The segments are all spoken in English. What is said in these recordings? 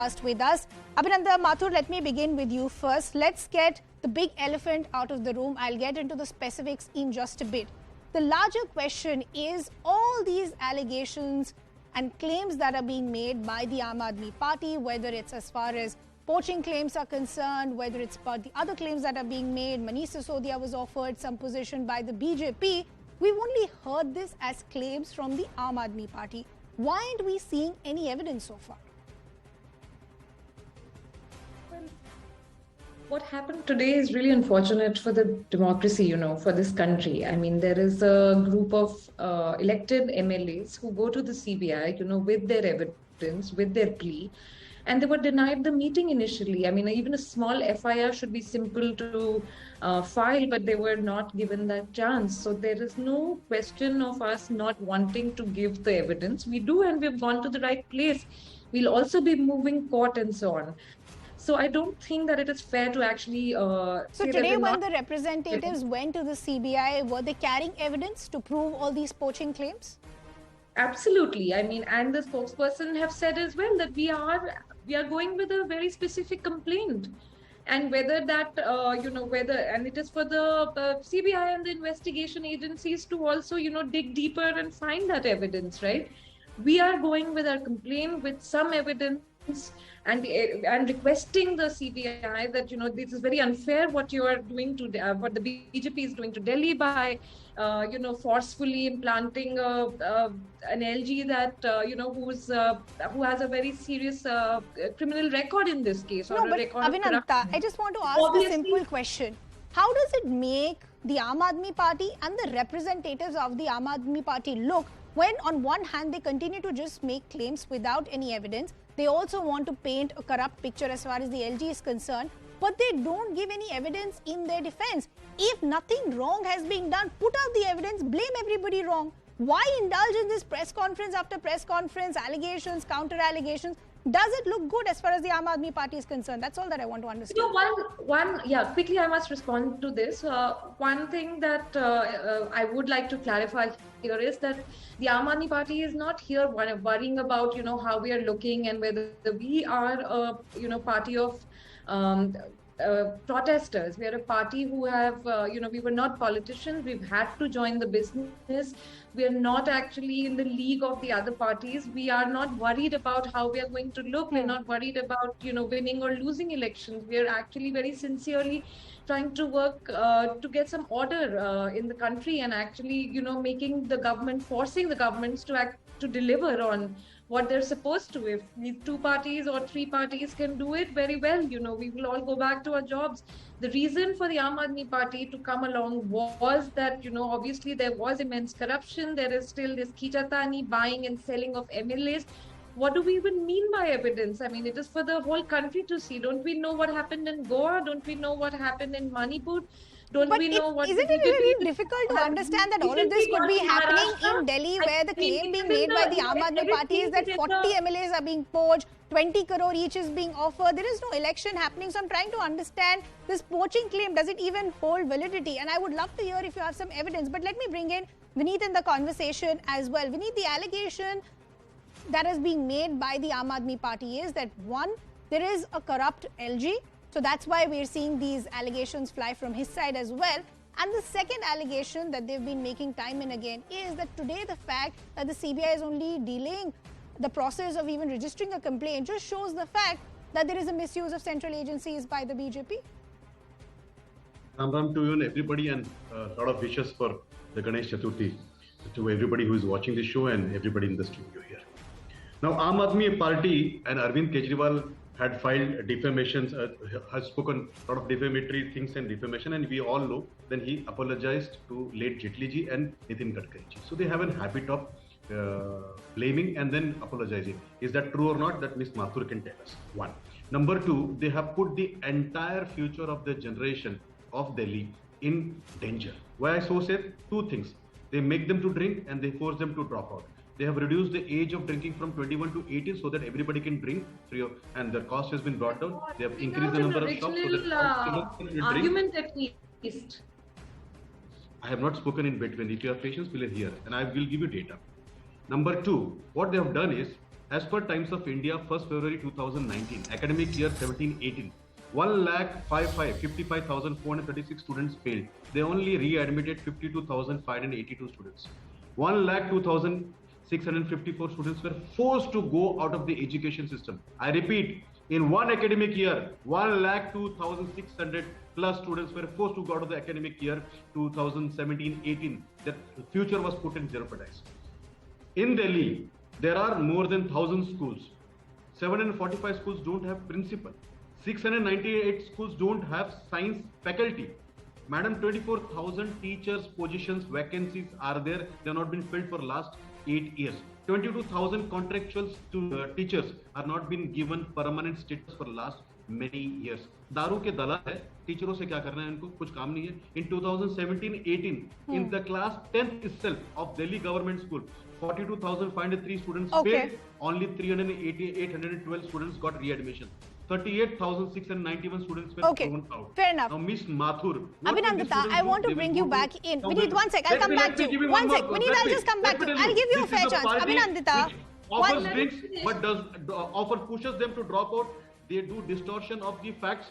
with us. Abhinanda Mathur, let me begin with you first. Let's get the big elephant out of the room. I'll get into the specifics in just a bit. The larger question is all these allegations and claims that are being made by the Aam Aadmi Party, whether it's as far as poaching claims are concerned, whether it's about the other claims that are being made. Manish Sisodia was offered some position by the BJP. We've only heard this as claims from the Aam Aadmi Party. Why aren't we seeing any evidence so far? What happened today is really unfortunate for the democracy, for this country. I mean, there is a group of elected MLAs who go to the CBI, with their evidence, with their plea, and they were denied the meeting initially. I mean, even a small FIR should be simple to file, but they were not given that chance. So there is no question of us not wanting to give the evidence. We do, and we've gone to the right place. We'll also be moving court and so on. So I don't think that it is fair to actually So today when the representatives went to the CBI, were they carrying evidence to prove all these poaching claims? Absolutely. I mean, and the spokesperson have said as well that we are going with a very specific complaint. And whether that, and it is for the CBI and the investigation agencies to also, dig deeper and find that evidence, right? We are going with our complaint with some evidence and requesting the CBI that this is very unfair what you are doing to what the BJP is doing to Delhi by forcefully implanting an LG that who has a very serious criminal record in this case. No, but Abhinanda, I just want to ask a simple question. How does it make the Aam Aadmi Party and the representatives of the Aam Aadmi Party look when on one hand they continue to just make claims without any evidence? They also want to paint a corrupt picture as far as the LG is concerned, but they don't give any evidence in their defense. If nothing wrong has been done, put out the evidence, blame everybody wrong. Why indulge in this press conference after press conference, allegations, counter allegations? Does it look good as far as the Aam Aadmi Party is concerned? That's all that I want to understand. Quickly I must respond to this. One thing that I would like to clarify here is that the Aam Aadmi Party is not here worrying about, how we are looking and whether we are a, party of protesters. We are a party who have, we were not politicians. We've had to join the business. We are not actually in the league of the other parties. We are not worried about how we are going to look. We're not worried about, winning or losing elections. We are actually very sincerely trying to work to get some order in the country and actually, making the government, forcing the governments to deliver on what they're supposed to. If these two parties or three parties can do it very well, we will all go back to our jobs. The reason for the Aam Aadmi Party to come along was that, obviously there was immense corruption. There is still this khichatani, buying and selling of MLAs. What do we even mean by evidence? I mean, it is for the whole country to see. Don't we know what happened in Goa? Don't we know what happened in Manipur? Isn't it really difficult to understand that all of this could be happening in Delhi, where the claim being made by the Aam Aadmi Party is that 40 MLAs are being poached, 20 crore each is being offered. There is no election happening. So I'm trying to understand this poaching claim. Does it even hold validity? And I would love to hear if you have some evidence. But let me bring in Vineet in the conversation as well. Vineet, the allegation that is being made by the Aam Aadmi Party is that one, there is a corrupt LG. So that's why we're seeing these allegations fly from his side as well. And the second allegation that they've been making time and again is that today the fact that the CBI is only delaying the process of even registering a complaint just shows the fact that there is a misuse of central agencies by the BJP. Ram to you and everybody, and a lot of wishes for the Ganesh Chaturthi to everybody who is watching this show and everybody in the studio here. Now, Aam Aadmi Party and Arvind Kejriwal had filed defamations, has spoken a lot of defamatory things and defamation, and we all know then he apologized to late Jaitley ji and Nitin Gadkari ji. So they have a habit of blaming and then apologizing. Is that true or not? That Ms. Mathur can tell us. One. Number two, they have put the entire future of the generation of Delhi in danger. Why I so said? Two things. They make them to drink and they force them to drop out. They have reduced the age of drinking from 21 to 18 so that everybody can drink free of, and the cost has been brought down. They have increased the number of shops so that argument at least. I have not spoken in between. If you have patience, we'll hear and I will give you data. Number two, what they have done is As per Times of India, 1st February 2019, academic year 17-18, 1,55,436 students failed. They only readmitted 52,582 students. 1,02,654 students were forced to go out of the education system. I repeat, in one academic year, 1,02,600 plus students were forced to go out of the academic year 2017-18. The future was put in jeopardize. In Delhi, there are more than 1,000 schools. 745 schools don't have principal. 698 schools don't have science faculty. Madam, 24,000 teachers positions vacancies are there. They have not been filled for last 8 years. 22,000 contractual teachers are not been given permanent status for last many years. दारू के दलाल है, टीचरों से क्या करना है इनको, कुछ काम नहीं है. In 2017-18, in the class 10th itself of Delhi government school, 42,503 students failed, only 812 students got readmission. 38,691 students were thrown out. Fair enough. Now, Miss Mathur, Abhinandita, I want to bring you back in. Vinit, one sec. I'll come back to you. One sec. Vinit, I'll just come back to you. I'll give you a fair chance. Abhinandita. Offers drinks, but pushes them to drop out. They do distortion of the facts.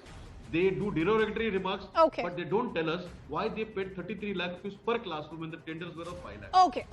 They do derogatory remarks. But they don't tell us why they paid 33 lakh rupees per classroom when the tenders were of 5 lakh. Okay.